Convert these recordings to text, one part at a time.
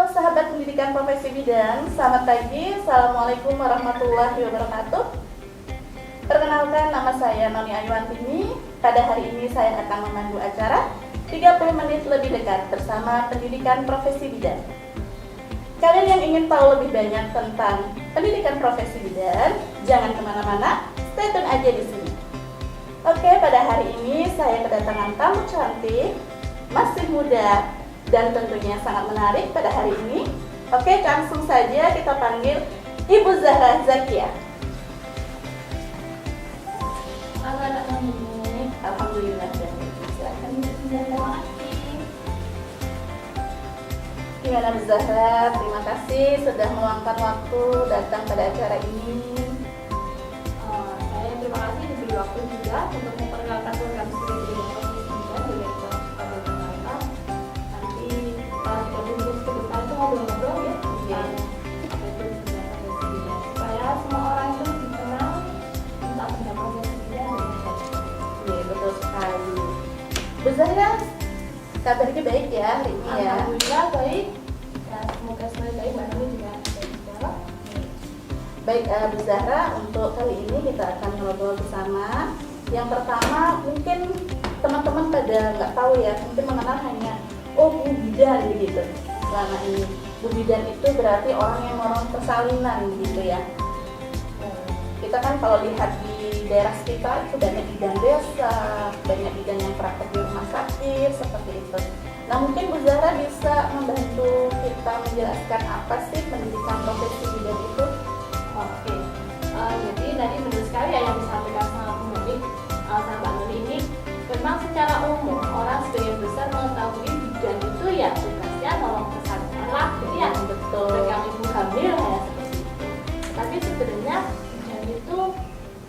sahabat pendidikan profesi bidan, selamat pagi, Assalamualaikum warahmatullahi wabarakatuh. Perkenalkan, nama saya Noni Ayuantini. Pada hari ini saya akan memandu acara 30 menit lebih dekat bersama pendidikan profesi bidan. Kalian yang ingin tahu lebih banyak tentang pendidikan profesi bidan, jangan kemana-mana, stay tune aja di sini. Oke, pada hari ini saya kedatangan tamu cantik, masih muda, dan tentunya sangat menarik pada hari ini. Oke, langsung saja kita panggil Ibu Zahra Zakia. Halo anak Noni. Alhamdulillah. Silakan terima kasih. Gimana Bu Zahra? Terima kasih sudah meluangkan waktu datang pada acara ini. Saya terima kasih diberi waktu juga untuk memperkenalkan program studi profesi bidan di Lektor Kabupaten Jakarta. Nanti 30 menit ke depan itu ngobrol-ngobrol ya tentang apa itu pendidikan profesi bidan supaya semua orang itu lebih kenal tentang pendidikan profesi bidan dan Iya, betul sekali. Bu Zahra, kabarnya baik ya hari ini ya? alhamdulillah baik. Ya, semoga semuanya baik. Mbak Noni juga baik juga. Baik, Bu Zahra, untuk kali ini kita akan ngobrol bersama. Yang pertama, mungkin teman-teman pada nggak tahu ya, mungkin mengenal hanya Bu Bidan begitu. Selama ini, Bu Bidan itu berarti orang yang menolong persalinan gitu ya. Kita kan kalau lihat di daerah sekitar itu banyak bidan desa, banyak bidan yang praktek di rumah sakit, seperti itu. Nah, mungkin Bu Zahra bisa membantu kita menjelaskan apa sih pendidikan profesi bidan itu? Oke, jadi tadi benar sekali ya yang disampaikan sama Bu Noni, sama Mbak Noni ini. Memang secara umum orang sebagian besar mengetahui bidan itu ya tugasnya nolong persalinan lah, jadi ya Betul. pegang ibu hamil ya seperti itu. Tapi sebenarnya bidan itu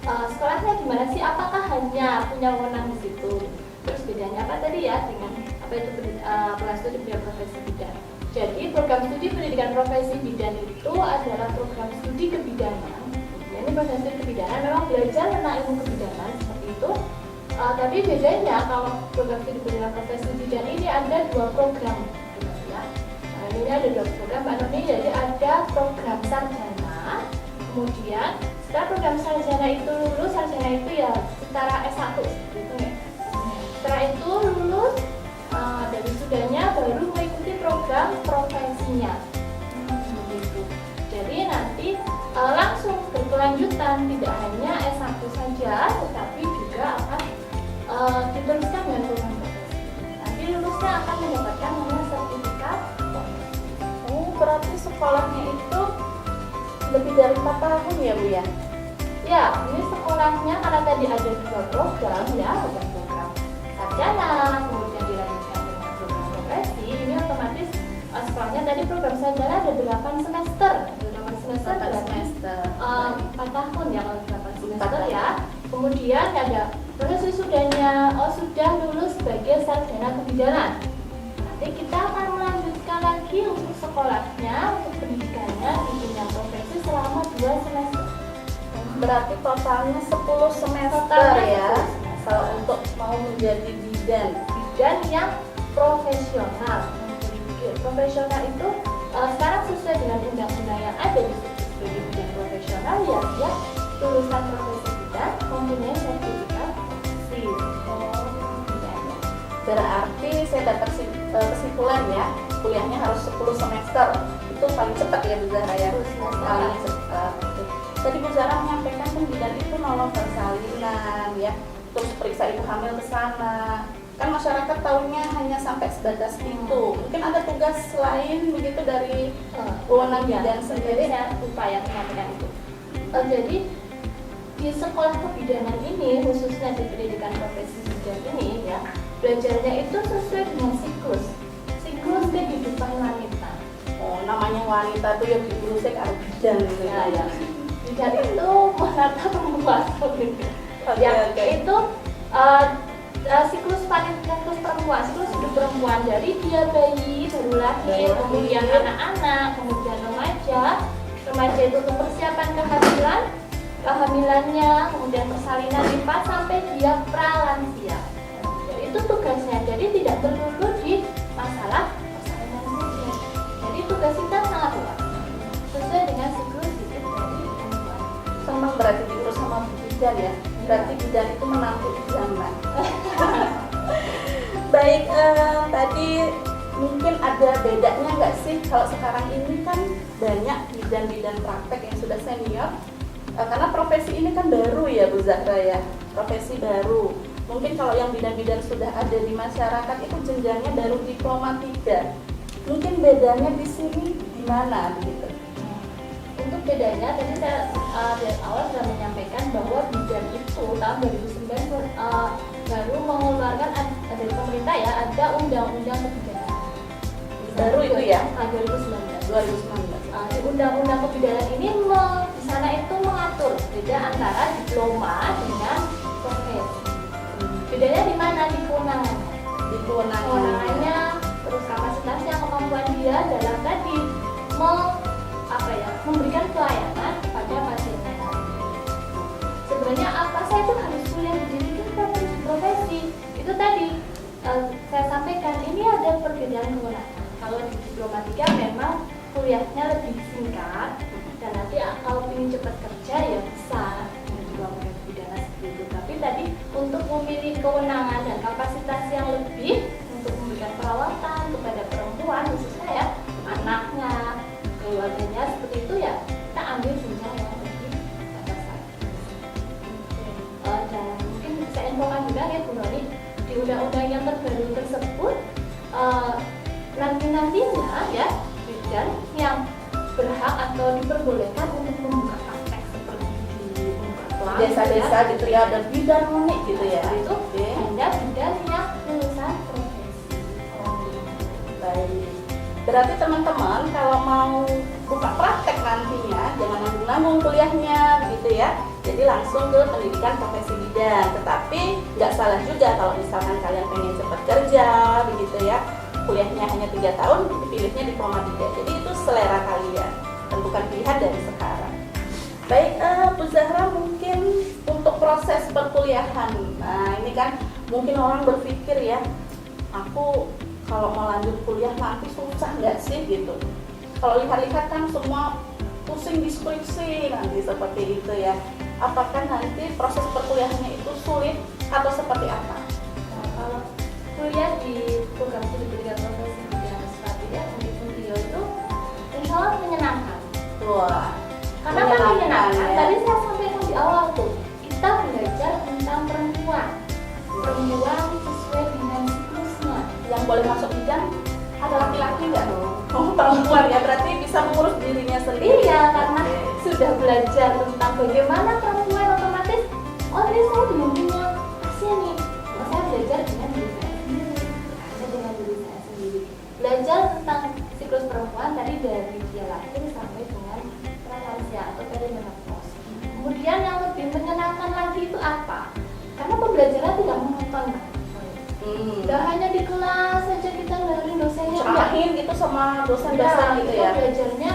sekolahnya gimana sih? Apakah hanya punya wewenang di situ? Terus bedanya apa tadi ya dengan apa itu program studi pendidikan profesi bidan? Jadi program studi pendidikan profesi bidan itu adalah program studi kebidanan. Ini program studi kebidanan memang belajar tentang ilmu kebidanan seperti itu. Tapi bedanya kalau program studi pendidikan profesi bidan ini ada dua program, ya. Ini ada dua program Mbak Noni. Jadi ada program sarjana. Kemudian setelah program sarjana itu lulus, sarjana itu ya setara S1 gitu ya. Setelah itu lulus dari sudahnya baru mengikuti program profesinya. Begitu. Jadi nanti langsung berkelanjutan, tidak hanya S1 saja, tetapi juga akan diteruskan dengan program profesi. Nanti lulusnya akan mendapatkan namanya sertifikat. Oh, berarti sekolahnya itu lebih dari 4 tahun ya Bu ya? Ya, ini sekolahnya karena tadi ada dua program ya, ada program sarjana, kemudian dilanjutkan dengan program profesi. Ini otomatis sekolahnya tadi program sarjana ada 8 semester. 8 semester berarti 4 tahun ya kalau 8 semester ya. Kemudian ada proses wisudanya, sudah lulus sebagai sarjana kebidanan. Nanti kita akan melanjutkan lagi untuk sekolahnya, untuk pendidikannya di bidang profesi selama 2 semester. Berarti totalnya 10 semester ya. Kalau untuk mau menjadi bidan. Bidan yang profesional. Profesional itu sekarang sesuai dengan undang-undang yang ada di situ sebagai bidan profesional ya dia lulusan profesi bidan mempunyai sertifikat profesi. Berarti saya dapat kesimpulan ya, kuliahnya harus 10 semester. Itu paling cepat ya Bu Zahra ya. 10 semester. Paling cepat. Oke. Tadi Bu Zahra menyampaikan kan bidan itu nolong persalinan ya, terus periksa ibu hamil ke sana. Kan masyarakat tahunya hanya sampai sebatas itu. Mungkin ada tugas lain begitu dari wewenang bidan sendiri. Saya lupa ya menyampaikan itu. Jadi di sekolah kebidanan ini, khususnya di pendidikan profesi bidan ini ya, belajarnya itu sesuai dengan siklus kehidupan wanita. Oh, namanya wanita tuh yang diurusnya karo bidan gitu ya. Bidan itu menata perempuan yang Oke. itu siklus perempuan, siklus hidup perempuan. Jadi dia bayi baru lahir, kemudian anak-anak, kemudian remaja itu untuk persiapan kehamilannya, kemudian persalinan lipat sampai dia pralansia. Jadi itu tugasnya. Jadi tidak melulu di masalah persalinan saja. Jadi tugas berarti diurus sama bidan ya. Berarti bidan itu menantu zaman. Baik, tadi mungkin ada bedanya nggak sih kalau sekarang ini kan banyak bidan-bidan praktek yang sudah senior, karena profesi ini kan baru ya Bu Zahra ya, profesi baru. Mungkin kalau yang bidan-bidan sudah ada di masyarakat itu jenjangnya baru diploma 3. Mungkin bedanya di sini di mana begitu? Untuk bedanya tadi saya dari awal sudah menyampaikan bahwa bidan itu tahun 2009 baru mengeluarkan dari pemerintah ya, ada undang-undang kebidanan. Baru itu ya? 2019. 2019. Di undang-undang kebidanan ini di sana itu mengatur beda antara diploma dengan profesi. Bedanya di mana? Di kewenangan. Di kewenangan. Kewenangannya, terus kapasitasnya, kemampuan dia dalam tadi memberikan pelayanan pada pasiennya. Sebenarnya apa saya itu harus kuliah jadi profesi itu tadi saya sampaikan, ini ada perbedaan kewenangan. Kalau di diploma 3 memang kuliahnya lebih singkat dan nanti kalau ingin cepat kerja ya bisa diploma pidana seperti itu. Tapi tadi untuk memiliki kewenangan dan kapasitas yang lebih untuk memberikan perawatan kepada perempuan khususnya ya, anaknya, keluarganya seperti itu ya, kita ambil jenjang yang lebih atas lagi. Dan mungkin bisa infokan juga ya Bu Noni, di undang-undang yang terbaru tersebut nantinya ya bidan yang berhak atau diperbolehkan untuk membuka praktek seperti di desa-desa ya, gitu ya, ada bidan unik gitu ya. Itu hanya bidan yang lulusan profesi. Baik. Berarti teman-teman kalau mau buka praktek nantinya jangan nanggung-nanggung kuliahnya begitu ya. Jadi langsung ke pendidikan profesi bidan. Tetapi nggak salah juga kalau misalkan kalian pengen cepat kerja begitu ya. Kuliahnya hanya 3 tahun, dipilihnya diploma 3. Jadi itu selera kalian dan bukan pilihan dari sekarang. Baik, Bu Zahra, mungkin untuk proses perkuliahan. Nah, ini kan mungkin orang berpikir ya, aku kalau mau lanjut kuliah nanti susah nggak sih gitu. Kalau lihat-lihat kan semua pusing di skripsi nanti seperti itu ya. Apakah nanti proses perkuliahannya itu sulit atau seperti apa? Nah, kalau kuliah di program studi pendidikan profesi bidan administratif ya, Undio itu insya Allah menyenangkan. Wah, karena kan menyenangkan ya. Tadi saya sampaikan di awal tuh, kita belajar tentang perempuan sesuai dengan siklusnya. Yang boleh masuk bidan ada laki-laki nggak dong? Oh, perempuan ya, berarti bisa mengurus dirinya sendiri. Iya, karena sudah belajar tentang bagaimana perempuan otomatis, oh ini saya belum punya pasien nih, saya belajar dengan diri saya sendiri. Belajar tentang siklus perempuan tadi dari dia lahir sampai dengan pralansia atau perimenopause. Kemudian yang lebih menyenangkan lagi itu apa? Karena pembelajaran tidak monoton. Gak hanya di kelas saja kita dengerin dosennya, cerahin gitu sama dosen-dosen gitu ya. Belajarnya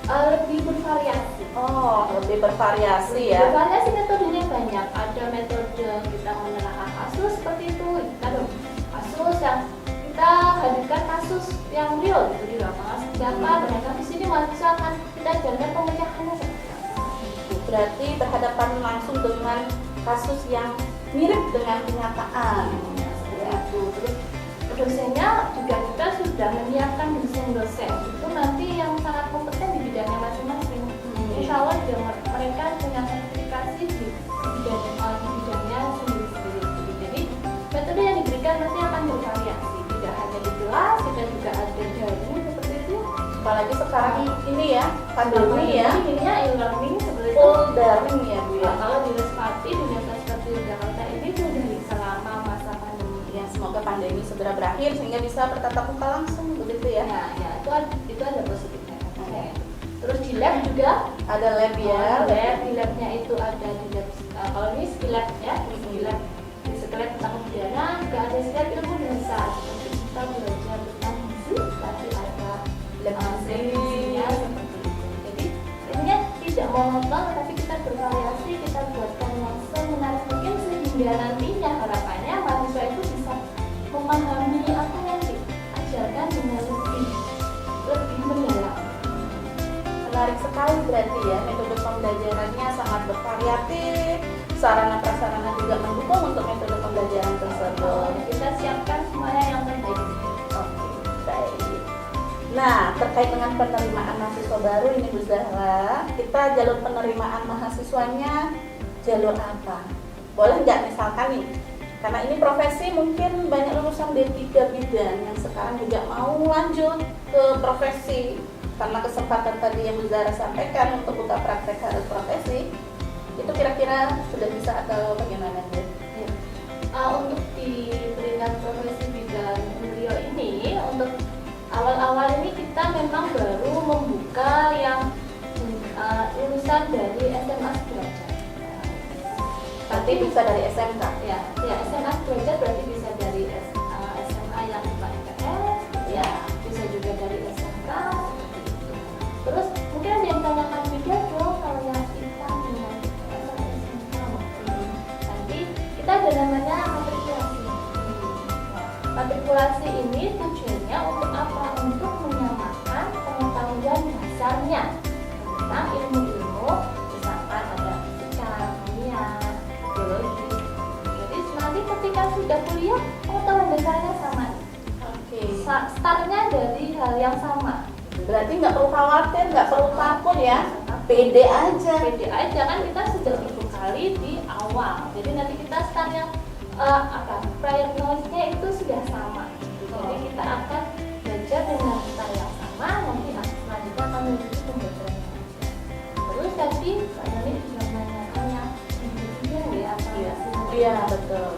lebih bervariasi. Oh, lebih bervariasi ya. Bervariasi, metodenya banyak. Ada metode kita menelaah kasus seperti itu. Ada kasus yang kita hadirkan kasus yang real gitu di lapangan. Siapa dengan kasus ini mahasiswa akan kita ajarkan pemecahannya seperti apa. Berarti berhadapan langsung dengan kasus yang mirip dengan kenyataan. Terus dosennya juga kita sudah menyiapkan dosen itu nanti yang sangat kompeten di bidangnya masing-masing. Insya Allah mereka punya sertifikasi di bidangnya sendiri-sendiri. Jadi metode yang diberikan nanti akan bervariasi, tidak hanya di kelas, kita juga ada daring seperti itu. Apalagi sekarang ini ya, pandemi ya, ininya e-learning seperti itu. Full daring ya Bu ya. Kalau di Respati di Universitas Jakarta ini sudah selama masa pandemi. Ya, semoga pandemi segera berakhir sehingga bisa bertatap muka langsung begitu ya. Ya itu ada positifnya. Terus di lab juga ada lab ya. Di labnya itu ada di lab kalau ini skill lab ya, skill lab di skill lab tentang kebidanan, juga ada skill lab ilmu dasar seperti kita belajar tentang gizi, tapi ada lab gizinya seperti itu. Jadi intinya tidak monoton, tapi kita bervariasi, kita buatkan yang semenarik mungkin sehingga nantinya harapannya mahasiswa itu bisa memahami apa yang diajarkan dengan lebih mendalam. menarik sekali berarti ya, metode pembelajarannya sangat bervariatif, sarana prasarana juga mendukung untuk metode pembelajaran tersebut. Kita siapkan semuanya yang terbaik. Oke, baik. Nah, terkait dengan penerimaan mahasiswa baru ini Bu Zahra, kita jalur penerimaan mahasiswanya jalur apa? Boleh nggak misalkan nih, karena ini profesi mungkin banyak lulusan D3 bidang yang sekarang juga mau lanjut ke profesi, karena kesempatan tadi yang Bu Zahra sampaikan untuk buka praktek harus profesi, itu kira-kira sudah bisa atau bagaimana Bu? Untuk di peringkat profesi bidang Unrio ini, untuk awal-awal ini kita memang baru membuka yang lulusan dari SMA sederajat. Nanti bisa dari SMK? Ya SMA sederajat berarti bisa dari SMA yang IPA IPS, ya bisa juga dari SMK. Terus mungkin ada yang tanyakan juga dong kalau yang IPA dengan SMK. Nanti kita ada namanya matrikulasi. Matrikulasi ini tujuannya untuk apa? Untuk menyamakan pengetahuan dasarnya tentang ilmu-ilmu, misalkan ada fisika, kimia, biologi. Jadi nanti ketika sudah kuliah, pengetahuan dasarnya sama. Oke. Startnya dari hal yang sama. Berarti nggak perlu khawatir, nggak perlu takut ya, pede aja. Pede aja kan kita sudah dibekali di awal. Jadi nanti kita startnya prior knowledge-nya itu sudah sama. Jadi kita akan belajar dengan style yang sama. Nanti selanjutnya akan menuju pembelajaran yang aja. Terus tadi Kak Dani juga menanyakan yang individu ya, Iya betul.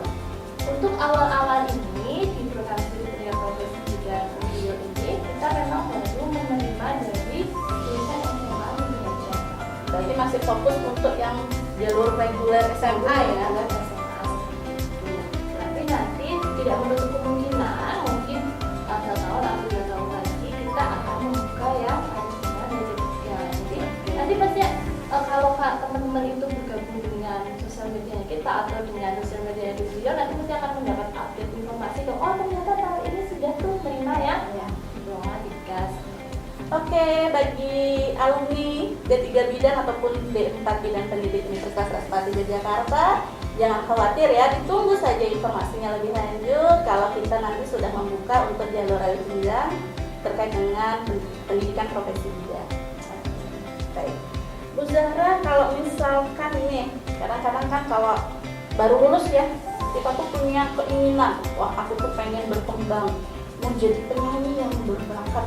Untuk awal-awal ini di program studi pria profesi bidang Unrio ini kita memang baru menerima dari lulusan SMA Unrio. Berarti masih fokus untuk yang jalur reguler SMA ya. Tapi nanti tidak menutup kemungkinan mungkin 1 tahun atau 2 tahun lagi kita akan membuka yang additional dari ya. Jadi nanti pasti kalau teman-teman itu bergabung dengan sosial media kita atau dengan sosial media di Unrio, nanti mesti akan mendapat update informasi ke ternyata tahun ini sudah tuh menerima ya. Diploma digas. Oke, bagi alumni D3 bidang ataupun D4 bidang pendidik Universitas Raspati Yogyakarta, jangan khawatir ya, ditunggu saja informasinya lebih lanjut kalau kita nanti sudah membuka untuk jalur bidang terkait dengan pendidikan profesi bidang. Baik. Bu Zahra, kalau misalkan ini, kadang-kadang kan kalau baru lulus ya, kita tuh punya keinginan, wah aku tuh pengen berkembang, mau jadi penyanyi yang berbakat,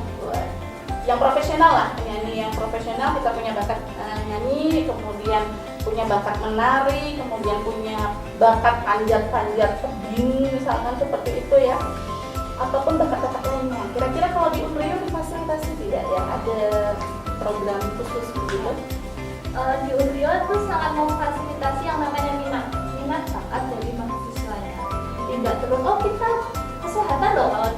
yang profesional lah, penyanyi yang profesional. Kita punya bakat nyanyi, kemudian punya bakat menari, kemudian punya bakat panjat-panjat tebing misalkan seperti itu ya, ataupun bakat-bakat lainnya. Kira-kira kalau di Unrio difasilitasi tidak ya, ada program khusus begitu? Di Unrio itu sangat memfasilitasi yang namanya minat bakat dari mahasiswanya. Tidak terus kita kesehatan loh, kalau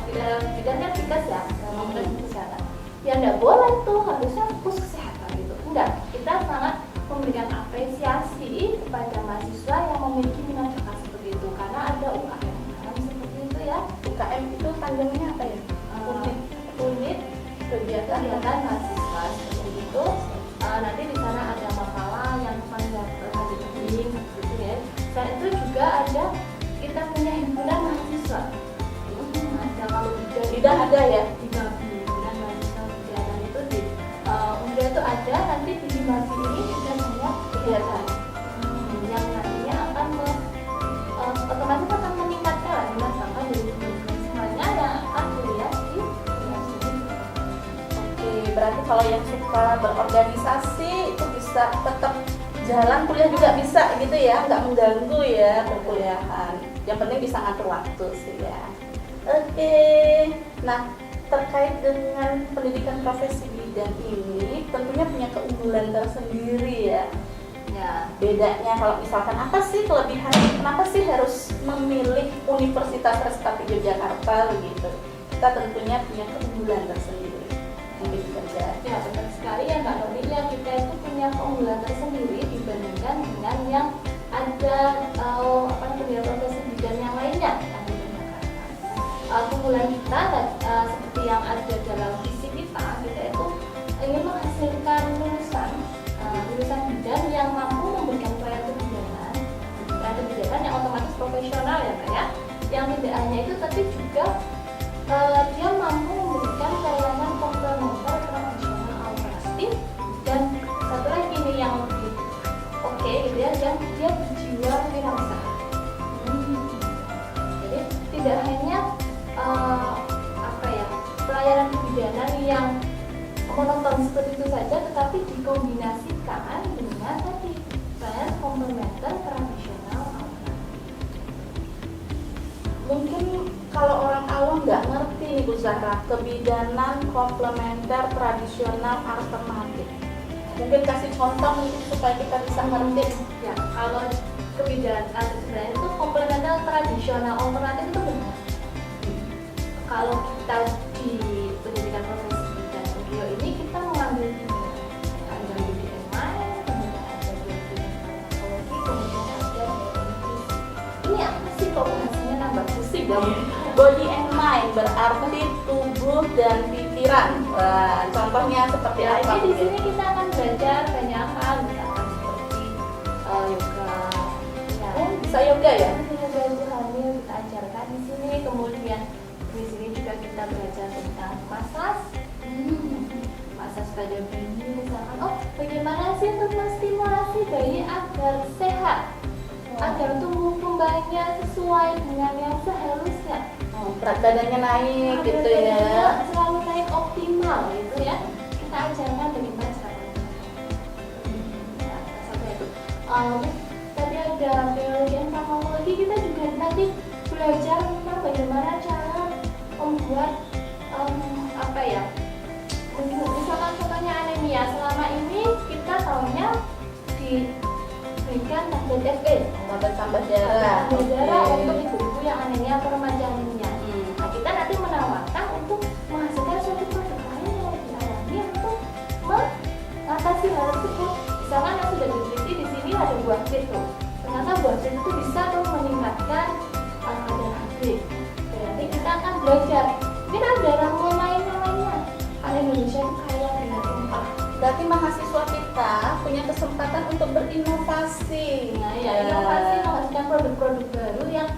bidangnya tiga ya, ngomongin kesehatan. Ya enggak boleh tuh, harusnya fokus kesehatan gitu. Enggak, kita sangat memberikan apresiasi kepada mahasiswa yang memiliki minat bakat seperti itu, karena ada UKM seperti itu ya. UKM itu panjangnya apa ya? Unit Kegiatan mahasiswa seperti itu. Nanti di sana ada makalah yang panjang tebing gitu ya. Selain itu juga ada, kita punya himpunan mahasiswa. Ada kalau bidang ada ya? himpunan mahasiswa kegiatan itu di Unrio itu ada. Nanti di Himabi ini juga banyak kegiatan yang nantinya akan otomatis akan meningkatkan minat bakat dari semuanya yang akan kuliah di universitas. Oke, berarti kalau yang suka berorganisasi itu bisa tetap jalan kuliah juga bisa gitu ya, nggak mengganggu ya perkuliahan. Yang penting bisa ngatur waktu sih ya. Oke, nah terkait dengan pendidikan profesi bidang ini tentunya punya keunggulan tersendiri ya. Ya, Bedanya kalau misalkan apa sih kelebihan, kenapa sih harus memilih Universitas Raspati Yogyakarta begitu? Kita tentunya punya keunggulan tersendiri. Mungkin saja. ya benar sekali ya Mbak Noni, ya kita itu punya keunggulan tersendiri dibandingkan dengan yang ada pendidikan profesi bidang yang lainnya yang di Jakarta. Keunggulan kita seperti yang ada dalam visi kita itu ingin menghasilkan kebijakan yang otomatis profesional ya Kak ya. Yang tidak hanya itu tapi juga dia mampu memberikan layanan komplementer tradisional alternatif, dan satu lagi nih yang lebih oke gitu ya, dan dia berjiwa wirausaha. Jadi tidak hanya pelayanan kebidanan yang monoton seperti itu saja, tetapi dikombinasikan dengan tadi pelayanan komplementer tradisional alternatif. Mungkin kalau orang awam nggak ngerti nih Bu Zahra, kebidanan komplementer tradisional alternatif. Mungkin kasih contoh nih supaya kita bisa ngerti. Ya, kalau kebidanan sebenarnya itu komplementer tradisional alternatif itu benar. Kalau kita di pendidikan profesi dan studio ini kita mengambil ada BDMI, kemudian ada biologi, kemudian ada nutrisi. Ini apa sih kok bahasanya nambah pusing dong? Body and mind berarti tubuh dan pikiran. Contohnya seperti Ya, apa? ini di sini kita akan belajar banyak hal, misalkan seperti yoga. Ya, Bisa yoga ya? yoga itu hamil kita ajarkan di sini, kemudian di sini juga kita belajar tentang massage pada bayi, misalkan bagaimana sih untuk menstimulasi bayi agar sehat, agar tumbuh kembangnya sesuai dengan yang seharusnya, Berat badannya naik gitu badannya ya. selalu naik optimal gitu ya. Kita ajarkan bagaimana cara sampai itu. Tadi ada biologi dan farmakologi, kita juga nanti belajar tentang bagaimana cara membuat misalkan contohnya anemia. Selama ini kita tahunya diberikan tablet FE, Tambah tambah darah. untuk ibu-ibu yang anemia atau remaja anemia. Nah, kita nanti menawarkan untuk menghasilkan suatu produk lain yang lebih alami untuk mengatasi hal tersebut. Misalkan yang sudah diteliti di sini ada buah pit tuh. Ternyata buah pit itu bisa tuh meningkatkan darah B. Berarti kita akan belajar. Mungkin ada ramuan lain yang lainnya. Karena Indonesia itu kaya dengan rempah. Berarti mahasiswa kita punya kesempatan untuk berinovasi. Nah, ya, inovasi menghasilkan produk-produk baru yang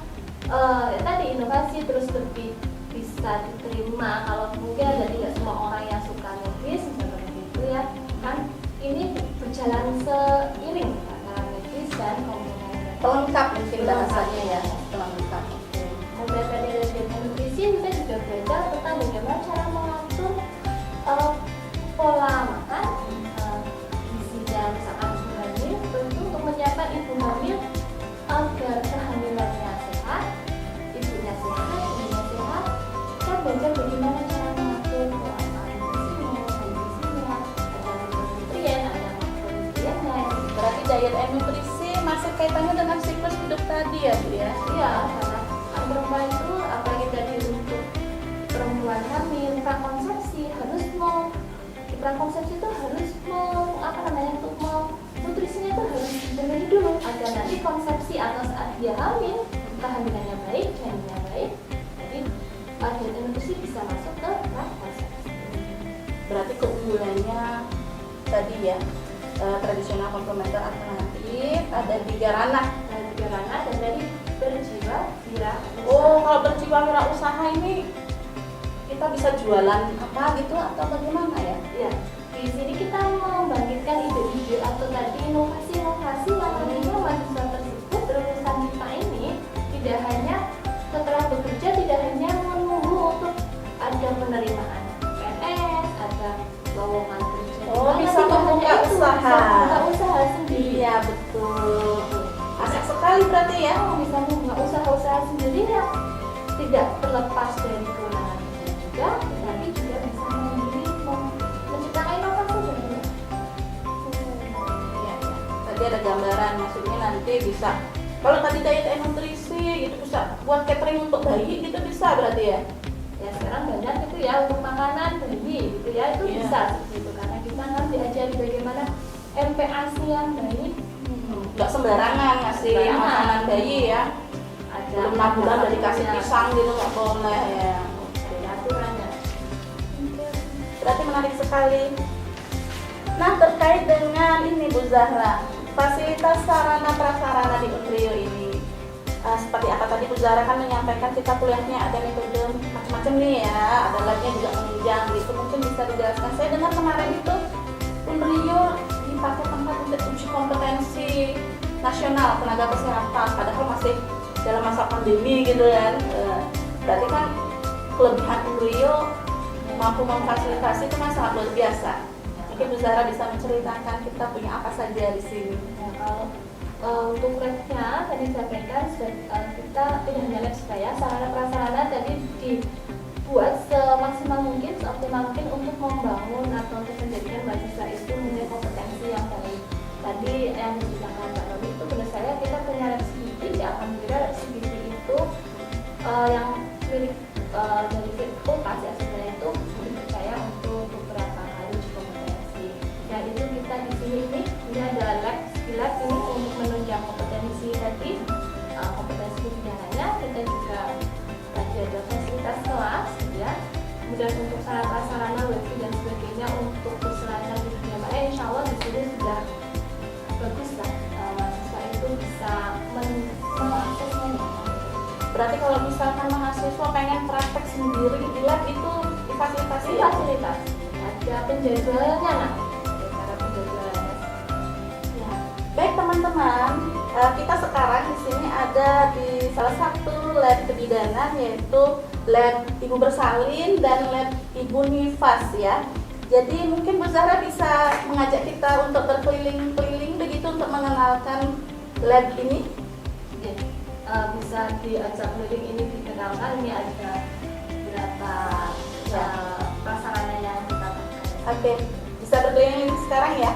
tadi inovasi terus lebih bisa diterima. Kalau mungkin ada tidak semua orang yang suka medis seperti itu ya, kan ini berjalan seiring antara medis dan komplementer. Pelengkap mungkin bahasanya ya, pelengkap. Kemudian tadi ada nutrisi, kita juga belajar tentang bagaimana cara mengatur pola makan, gizinya misalkan ibu hamil, tentu untuk menyiapkan ibu hamil agar kehamilannya sehat, ibunya sehat, ibunya sehat. Kita belajar bagaimana cara mengatur pola makan gizinya, ada mikronutrien, ada makronutriennya. Berarti diet and nutrisi masih kaitannya dengan siklus hidup tadi ya Bu ya? Iya, karena perempuan itu apalagi tadi untuk perempuan hamil prakonsepsi itu harus nutrisinya itu harus dibenahi dulu agar nanti konsepsi atau saat dia hamil kehamilannya baik, janinnya baik, jadi diet and nutrisi bisa masuk ke prakonsepsi. Berarti keunggulannya tadi ya, tradisional komplementer alternatif ada 3 ranah. Dan tadi berjiwa wirausaha. Oh, kalau berjiwa wirausaha ini kita bisa jualan apa gitu atau bagaimana ya? Ya, di sini kita membangkitkan ide-ide atau tadi inovasi-inovasi yang nantinya mahasiswa tersebut lulusan kita ini tidak hanya setelah bekerja tidak hanya menunggu untuk ada penerimaan PNS, ada lowongan kerja. Oh, bisa membuka usaha. Bisa membuka usaha sendiri. Iya, betul. Asik sekali berarti ya. Bisa membuka usaha-usaha sendiri yang tidak terlepas dari kewenangan kita juga, tetapi juga bisa mandiri menciptakan inovasi baru. Iya, iya. Tadi ada gambaran, maksudnya nanti bisa. Kalau tadi diet and nutrisi gitu bisa buat catering untuk bayi gitu bisa berarti ya? Ya sekarang banyak gitu ya untuk makanan bayi gitu ya, itu Iya. bisa gitu karena kita harus diajari bagaimana MPASI yang baik. Nggak sembarangan ngasih Sembarangan. makanan bayi ya. Ada Belum 6 bulan udah dikasih aturannya. pisang gitu nggak boleh ya. Ada aturannya. Berarti menarik sekali. Nah, terkait dengan ini Bu Zahra, fasilitas sarana prasarana di Unrio ini seperti apa tadi Bu Zahra kan menyampaikan kita kuliahnya ada metode macam-macam nih ya, ada labnya juga menunjang gitu, mungkin bisa dijelaskan. Saya dengar kemarin itu Unrio dipakai tempat untuk uji kompetensi nasional tenaga kesehatan, padahal masih dalam masa pandemi gitu kan. Berarti kan kelebihan Unrio mampu memfasilitasi itu kan sangat luar biasa. Mungkin Bu Zahra bisa menceritakan kita punya apa saja di sini. Nah, kalau untuk labnya tadi disampaikan kita tidak hanya lab saya, sarana prasarana tadi dibuat semaksimal mungkin, seoptimal mungkin untuk membangun atau untuk menjadikan mahasiswa itu punya kompetensi yang baik. Tadi yang disampaikan Mbak Noni itu benar saya kita punya lab CBT, ya alhamdulillah lab CBT itu yang milik dari fakultas ya sebenarnya itu dipercaya untuk beberapa kali uji kompetensi. Nah itu kita di sini ini ada lab lab ini untuk menunjang kompetensi tadi, kompetensi kebijakannya. Kita juga tadi ada fasilitas kelas ya, kemudian untuk sarana wifi dan sebagainya untuk perselatan di dunia maya, insya Allah di sini sudah bagus lah, mahasiswa itu bisa mengaksesnya. Berarti kalau misalkan mahasiswa pengen praktek sendiri di lab itu difasilitasi ya? Fasilitas ada penjadwalannya ada cara penjadwalannya. Ya. Baik teman-teman, kita sekarang di sini ada di salah satu lab kebidanan yaitu lab Ibu Bersalin dan lab Ibu Nifas ya. Jadi mungkin Bu Zahra bisa mengajak kita untuk berkeliling-keliling begitu untuk mengenalkan lab ini. Bisa diajak keliling ini dikenalkan, ini ada beberapa prasarana yang kita pakai. Oke, bisa berkeliling sekarang ya.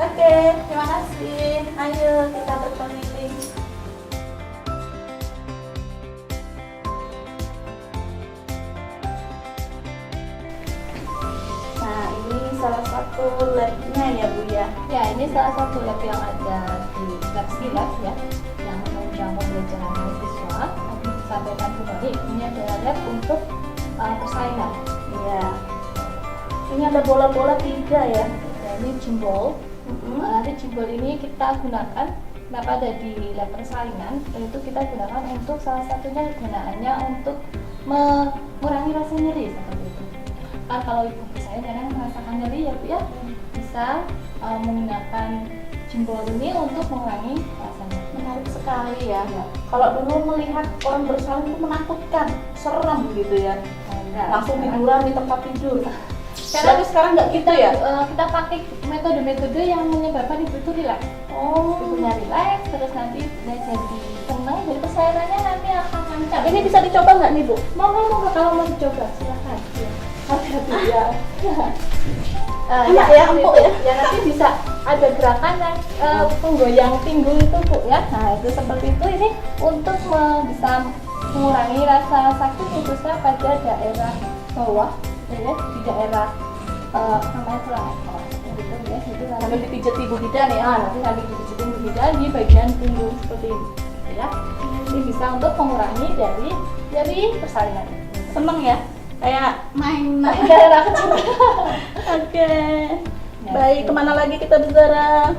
Oke, terima kasih. Ayo kita berkeliling. Nah, ini salah satu labnya ya Bu ya. Ya, ini salah satu lab yang ada di lab Skilab ya, yang menunjang pembelajaran mahasiswa. Tadi disampaikan Bu Noni, ini adalah lab untuk persaingan. Iya. Ini ada bola-bola 3 ya. Nah, ini jembol. Nanti jembol ini kita gunakan, kenapa ada di lab persaingan, dan itu kita gunakan untuk salah satunya gunaannya untuk mengurangi rasa nyeri seperti itu. Kan kalau ibu saya kadang merasakan nyeri ya Bu ya, bisa menggunakan jembol ini untuk mengurangi rasa nyeri. Menarik sekali ya. Kalau dulu melihat orang bersalin itu menakutkan, serem gitu ya. Langsung tiduran di tempat tidur. Tapi sekarang nggak gitu ya? Kita pakai metode-metode yang menyebabkan ibu itu rileks. Ibunya rileks, terus nanti dia jadi senang, jadi persaingannya nanti akan lancar. Ini bisa dicoba nggak nih Bu? Mau kalau mau dicoba silakan. Hati-hati ya. Ya empuk ya. Ya nanti bisa ada gerakan yang penggoyang pinggul itu Bu ya. Nah itu seperti itu, ini untuk bisa mengurangi rasa sakit khususnya pada daerah bawah ya, di daerah namanya tulang ekor gitu ya. Jadi Sambil dipijat ibu bidan ya. nanti sambil dipijitin ibu bidan di bagian pinggul seperti ini ya. Ini bisa untuk mengurangi dari persalinan. Seneng ya? Kayak main. Daerah kecil. Oke. Baik, kemana lagi kita bicara?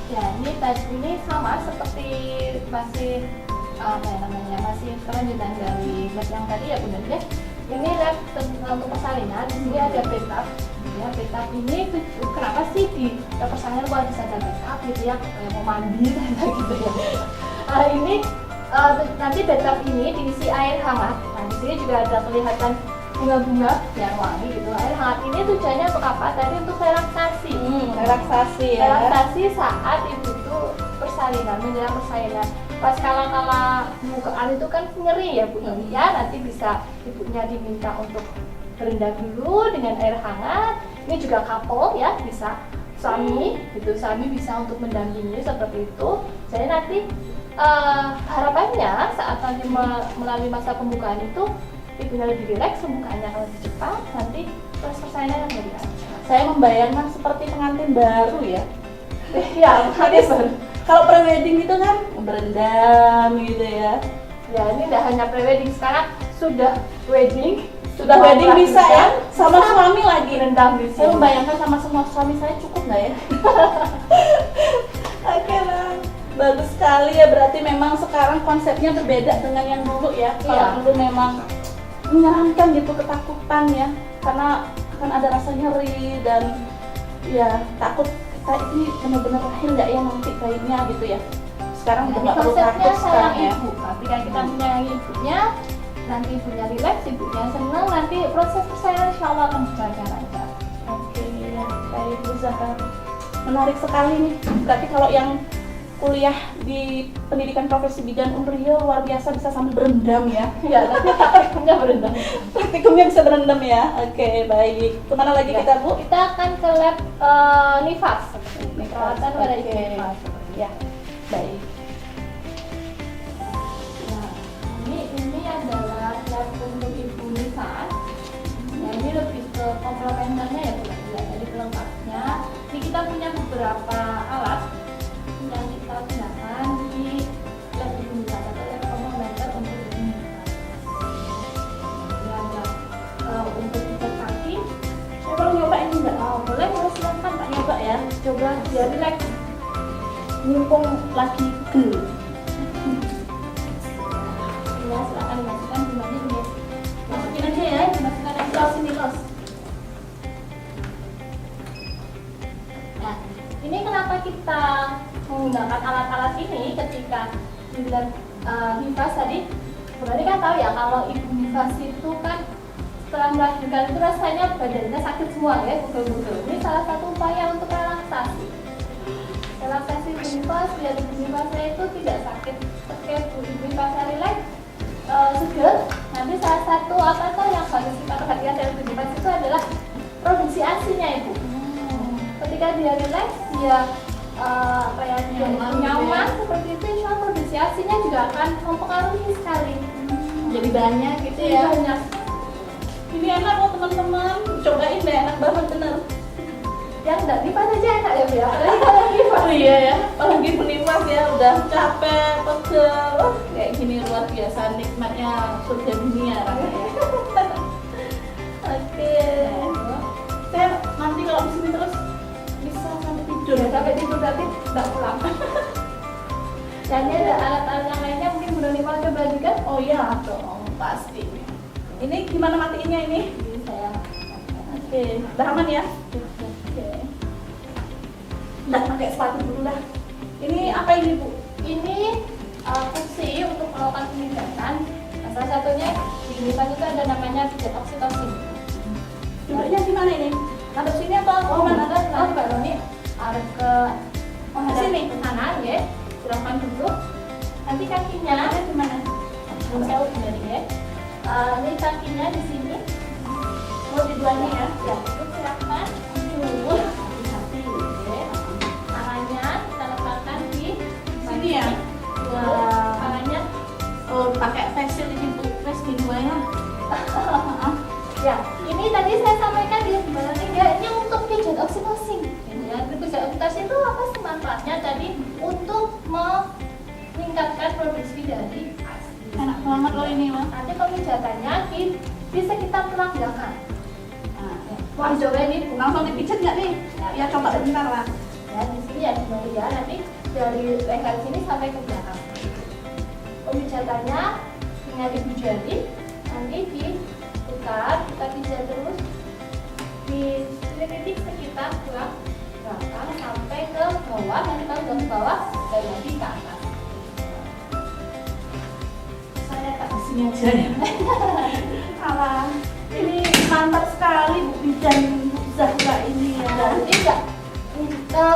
Ya ini sama seperti masih masih kelanjutan dari lab yang tadi ya Bunda ya. Ini lab untuk persalinan, di sini ada betap. Ya betap ini kenapa sih di lab persalinan kok bisa ada betap gitu ya, kayak mau mandi gitu ya. Ini nanti betap ini diisi air hangat. Nah di sini juga ada kelihatan bunga-bunga yang wangi gitu. Air hangat ini tujuannya untuk apa? Tadi untuk relaksasi. Relaksasi ya. Relaksasi saat ibu tuh persalinan, menjelang persalinan. Pas kala bukaan itu kan nyeri ya Bu ya, nanti bisa ibunya diminta untuk berendam dulu dengan air hangat. Ini juga couple ya, bisa suami gitu, suami bisa untuk mendampingi seperti itu. Jadi nanti harapannya saat nanti melalui masa pembukaan itu ibunya lebih rileks, pembukaannya akan lebih cepat, nanti proses persalinan akan lebih lancar. Saya membayangkan seperti pengantin baru ya. Ya, pengantin baru. Kalau prewedding itu kan berendam gitu ya. Ya ini tidak hanya prewedding, sekarang sudah wedding bisa ya, sama suami lagi. rendang di Saya sini. membayangkan sama semua suami saya cukup nggak ya? Oke lah, bagus sekali ya. Berarti memang sekarang konsepnya berbeda dengan yang dulu ya. Iya. Kalau dulu memang menyeramkan gitu, ketakutan ya, karena akan ada rasa nyeri dan ya takut kita ini benar-benar lahir nggak ya nanti bayinya gitu ya. Sekarang udah Jadi nggak perlu konsepnya takut sayang sekarang ya. ibu. Ketika kita menyayangi ibunya, nanti ibunya rileks, ibunya senang, nanti proses persalinan insya Allah akan lancar. Oke ya, baik Bu Zahra. Menarik sekali nih. Berarti kalau yang kuliah di pendidikan profesi bidan Unrio luar biasa, bisa sambil berendam ya. Ya, nanti praktikumnya berendam. Praktikumnya bisa berendam ya. Oke, baik. Kemana lagi Ya, kita Bu? Kita akan ke lab nifas, perawatan pada ibu Oke. nifas. Ya, baik. Nah, ini adalah lab untuk ibu nifas. Nah, ini lebih ke komplementernya ya Bu. Ya, jadi pelengkapnya. Ini kita punya beberapa alat yang kita gunakan di lab ibu nifas atau lab komplementer untuk ibu nifas. Ini ada untuk pijat kaki. Saya perlu nyoba ini enggak? Oh, boleh silakan Pak nyoba ya. Coba biar rileks. Mumpung lagi gel. Ya, silakan dimasukkan di mana ini. Masukin aja ya. Dimasukkan aja. Los ini los. Nah, ini kenapa kita menggunakan alat-alat ini ketika di bulan nifas tadi? Berarti kan tahu ya kalau ibu nifas itu kan setelah melahirkan itu rasanya badannya sakit semua ya, pegel-pegel. Ini salah satu upaya untuk relaksasi. Relaksasi ibu nifas biar ibu nifasnya itu tidak sakit. Ketika ibu nifasnya rileks, seger. Nanti salah satu apa yang harus kita perhatikan dari ibu nifas itu adalah produksi ASI-nya ibu. Ketika dia rileks, dia nyaman seperti itu, insya Allah produksi ASI-nya juga akan mempengaruhi sekali. Jadi banyak gitu Jadi ya. banyak. Ini enak loh teman-teman. Cobain deh, enak banget bener. Yang nggak nifas aja enak ya Bu ya. Apalagi kalau nifas. Oh iya ya, apalagi penifas ya udah capek, pegel, kayak gini luar biasa nikmatnya surga dunia rasanya. Oke, saya nanti kalau di sini terus bisa sampai tidur. Udah sampai tidur tapi nggak pulang. Dan ini ada alat-alat yang lainnya mungkin Bu Noni mau coba juga. Oh iya dong, pasti. Ini gimana matiinnya ini? Jadi saya Oke, udah aman ya? Oke. Nggak pakai sepatu dulu lah. Ini apa ini Bu? ini fungsi untuk melakukan pemijatan. Nah, salah satunya di nifas itu ada namanya pijat oksitosin. Duduknya di mana ini? Hadap sini atau Oh, mana? nanti Mbak Noni harus ke Di sini? ke sana ya. Silakan duduk. Nanti kakinya Ada di mana? jauh dari ya. Ini kakinya di sini. Oh, di duanya ya? Ya, duduk silakan. Hati-hati ya. Tangannya kita letakkan di Sini ya? Ya, tangannya Oh, pakai facial ini Bu, face di duanya. ya. Ini tadi saya sampaikan di sebenarnya ya, ini untuk pijat oksitosin. Ya, pijat oksitosin itu apa sih manfaatnya tadi untuk meningkatkan produksi dari ASI. Enak banget loh ini Mas. Nanti pemijatannya di sekitar tulang belakang. Nah, Mau dicoba ini Bu? langsung dipijat nggak nih? Ya coba sebentar lah. Ya, di sini ya di ya, nanti dari leher sini sampai ke belakang. Pemijatannya dengan ibu jari, nanti diputar, kita pijat terus di titik sekitar tulang belakang sampai ke bawah, nanti kalau udah ke bawah dan lagi ke atas. Saya tak di sini aja ya. Alah, ini mantap sekali Bu bidan Bu Zahra ini ya. Jadi enggak,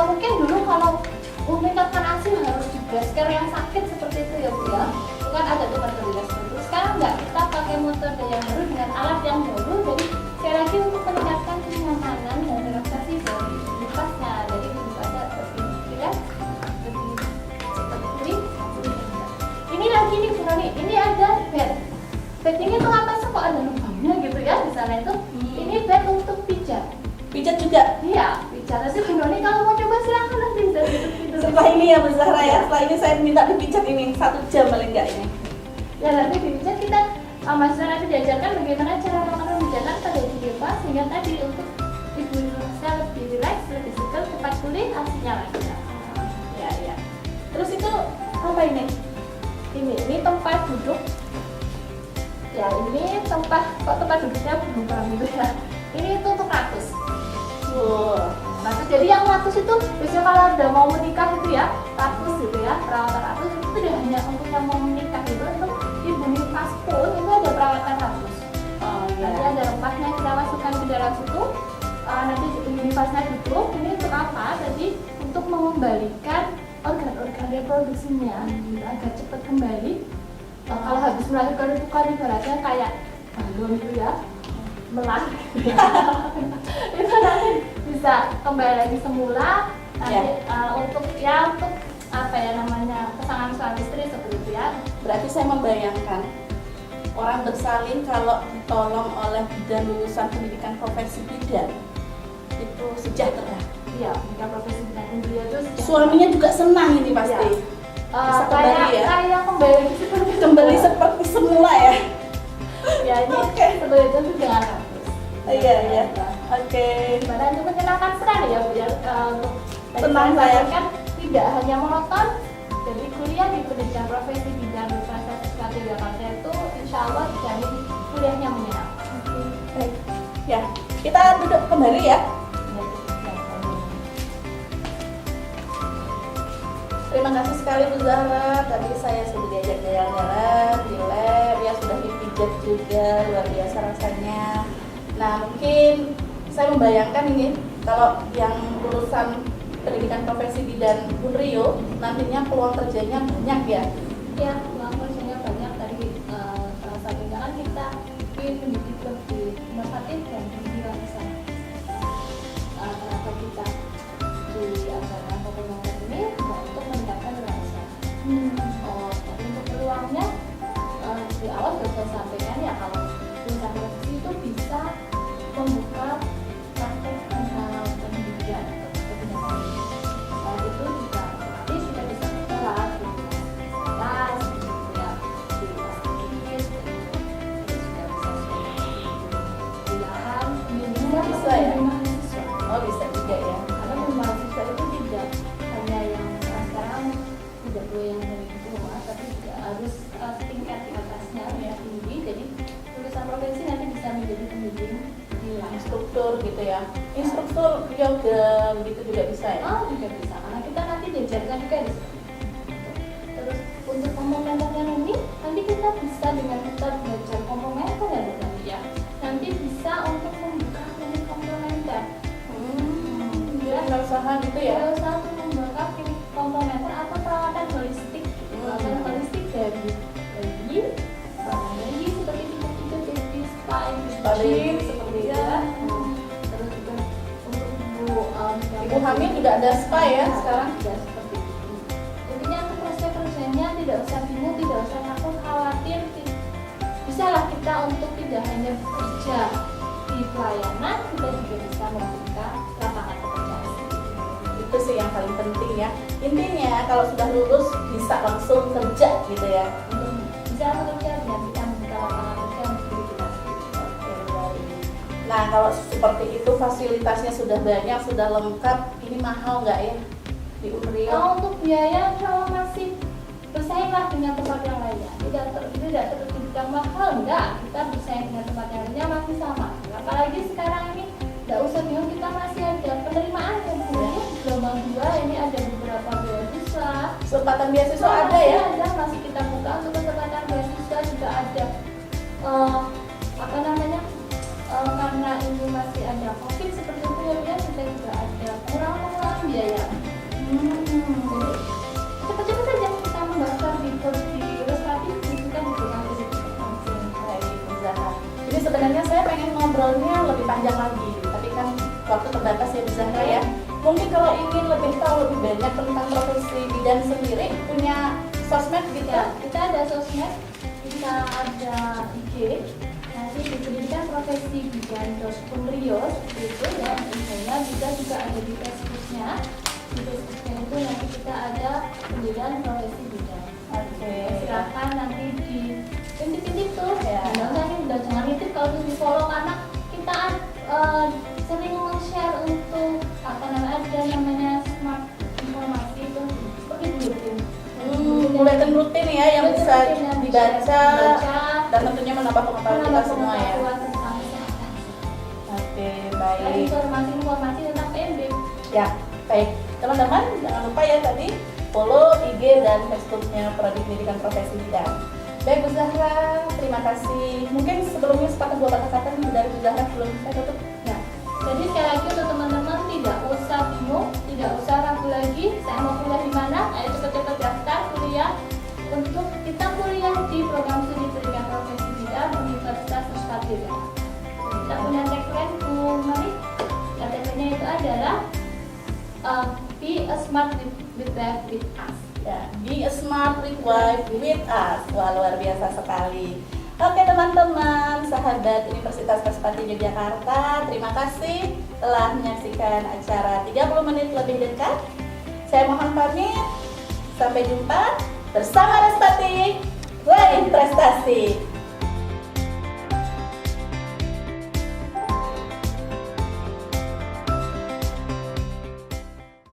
mungkin dulu kalau meningkatkan ASI harus di breast care yang sakit seperti itu ya Bu ya. Itu kan ada tuh metode seperti itu. Sekarang enggak, kita pakai metode yang baru dengan alat yang baru. Jadi sekali lagi untuk meningkatkan kenyamanan dan relaksasi dari nifasnya. Jadi nifasnya lebih rileks, lebih cepat pulih. Ini lagi nih Bu Noni, ini ada bed. Bed ini tuh apa sih kok ada lubangnya gitu ya? Misalnya itu, ini bed untuk pijat. Pijat juga. Iya, bicara sih Bu Noni kalau mau coba silakan nanti bisa duduk-duduk. Setelah ini ya Bu Zahra ya, setelah ini saya minta dipijat ini 1 jam paling enggak ini. Ya nanti dipijat kita mahasiswa nanti diajarkan bagaimana cara melakukan pembicaraan pada ibu kelas sehingga tadi untuk ibu kelasnya lebih rileks, lebih seger, cepat pulih, aslinya lagi. Ya, ya. Terus itu apa ini? Ini tempat duduk. Ya ini tempat duduknya berubah gitu ya. Ini itu untuk ratus. Ratus. Jadi yang ratus itu biasanya kalau udah mau menikah itu ya, ratus gitu ya, perawatan ratus itu tidak hanya untuk yang mau menikah itu, untuk ibu nifas pun itu ada perawatan ratus. Oh iya. Nanti ada rempahnya kita masukkan ke dalam situ. Nanti ibu nifasnya duduk. Ini untuk apa? Jadi untuk mengembalikan organ-organ reproduksinya agar cepat kembali. Kalau habis melahirkan itu kan ibaratnya kayak balon itu ya, melar itu nanti bisa kembali lagi semula nanti untuk apa ya namanya pasangan suami istri seperti itu ya. Berarti saya membayangkan orang bersalin kalau ditolong oleh bidan lulusan pendidikan profesi bidan itu sejahtera. Iya, jika profesi bidan dia itu Suaminya juga senang ini pasti. Bisa kembali ya. Kayak Kembali seperti semula ya. Ya ini seperti itu dengan kampus. Iya, iya. Oke. Gimana itu menyenangkan sekali ya Bu ya. Tenang saya kan tidak hanya monoton. Jadi kuliah di pendidikan profesi bidang Universitas Islam Jakarta itu insya Allah dijamin kuliahnya menyenangkan. Baik. Ya, kita duduk kembali ya. Terima kasih sekali Bu Zahra. Tadi saya sudah diajak jalan-jalan di lab, ya sudah dipijat juga, luar biasa rasanya. Nah, mungkin saya membayangkan ini kalau yang lulusan pendidikan profesi bidan Unrio nantinya peluang kerjanya banyak ya. Ya, peluang kerjanya banyak. Tadi salah satunya kan kita ingin mendidik lebih inovatif dan lebih langsung. Kenapa kita diajarkan pembangunan ini untuk meningkatkan rasa. Tapi untuk peluangnya di awal sudah saya sampaikan ya, kalau lulusan profesi itu bisa membuka praktek pendidikan atau pendidikan. Itu juga nanti kita bisa sekolah di kelas, ya di kelas terus juga bisa di lahan bimbingan Bisa ya? mahasiswa. Oh, bisa juga ya. Karena mahasiswa itu tidak hanya yang sekarang tidak boleh yang dari rumah, tapi juga harus tingkat di atasnya ya tinggi. Jadi lulusan profesi nanti bisa menjadi pembimbing di Instruktur gitu ya. Instruktur yoga begitu juga bisa ya. juga bisa, karena kita nanti diajarkan juga di situ. Terus untuk komplementernya nanti kita bisa dengan kita belajar komplementer ya Bu nanti ya. Nanti bisa untuk membuka klinik komplementer. Nggak usaha gitu ya. Kalau satu membuka klinik komplementer atau perawatan holistik. Perawatan holistik dari seperti itu jadi spa Baik, seperti itu ya. Terus juga untuk Ibu hamil juga ada spa ya sekarang. tidak seperti itu. Intinya untuk proses kerjanya tidak usah bingung, tidak usah takut, khawatir. Bisa lah kita untuk tidak hanya bekerja di pelayanan, kita juga bisa membuka lapangan pekerjaan. Itu sih yang paling penting ya. Intinya kalau sudah lulus bisa langsung kerja gitu ya. Untuk bisa bekerja dan kita membuka lapangan kerja untuk diri kita sendiri. Oke, baik. Nah, kalau seperti itu fasilitasnya sudah banyak, sudah lengkap, ini mahal nggak ya di Unrio? Untuk biaya kalau masih bersainglah dengan tempat yang lainnya, tidak terbilang mahal, enggak, kita bersaing dengan tempat yang lainnya masih sama. Apalagi sekarang ini tidak usah bingung, kita masih ada penerimaan yang kemudian gelombang 2 ini ada beberapa beasiswa. Kesempatan beasiswa ada ya? Ada, masih kita buka untuk kesempatan beasiswa juga ada. Karena ini masih ada COVID seperti itu ya, kita juga ada pengurangan biaya. Jadi cepat-cepat saja kita mendaftar di Respati, itu kan diberikan di situ langsung. Baik, Bu Zahra. Jadi sebenarnya saya pengen ngobrolnya lebih panjang lagi, tapi kan waktu terbatas ya Bu Zahra ya. Mungkin kalau ingin lebih tahu lebih banyak tentang profesi bidan sendiri, punya sosmed gitu Ya, kita ada sosmed, kita ada IG, nanti di pendidikan profesi bidan Unrio itu ya, misalnya juga ada di Facebooknya. Di Facebooknya itu nanti kita ada pendidikan profesi bidan. Oke. Silakan nanti intip tuh. Ya. Udah jangan intip kalau tuh di follow karena kita sering nge-share untuk apa namanya ada namanya smart informasi itu seperti bulletin. Bulletin rutin ya yang Bulletin bisa rutin yang dibaca dibaca, dan tentunya menambah pengetahuan kita semua ya. pengetahuan tentang kesehatan. Oke, Dan baik. informasi tentang PMB. Ya, baik. Teman-teman jangan lupa ya tadi follow IG dan Facebooknya Prodi Pendidikan Profesi Bidan. Baik Bu Zahra, terima kasih. Mungkin sebelumnya sepatah dua patah kata dari Bu Zahra sebelum saya tutup. Nah, jadi sekali lagi untuk teman-teman tidak usah bingung, tidak usah ragu lagi. Saya mau kuliah di mana? Ayo cepet-cepet daftar kuliah. Untuk kita kuliah di program studi pendidikan profesi bidan Universitas Mustafa. Kita punya tagline Bu Mari. KTP-nya itu adalah be a smart with us. Ya, be a smart wife with us. Wah, luar biasa sekali. Oke teman-teman, sahabat Universitas Merpati Yogyakarta, terima kasih telah menyaksikan acara 30 menit lebih dekat. Saya mohon pamit, sampai jumpa bersama Respati, Lain Prestasi.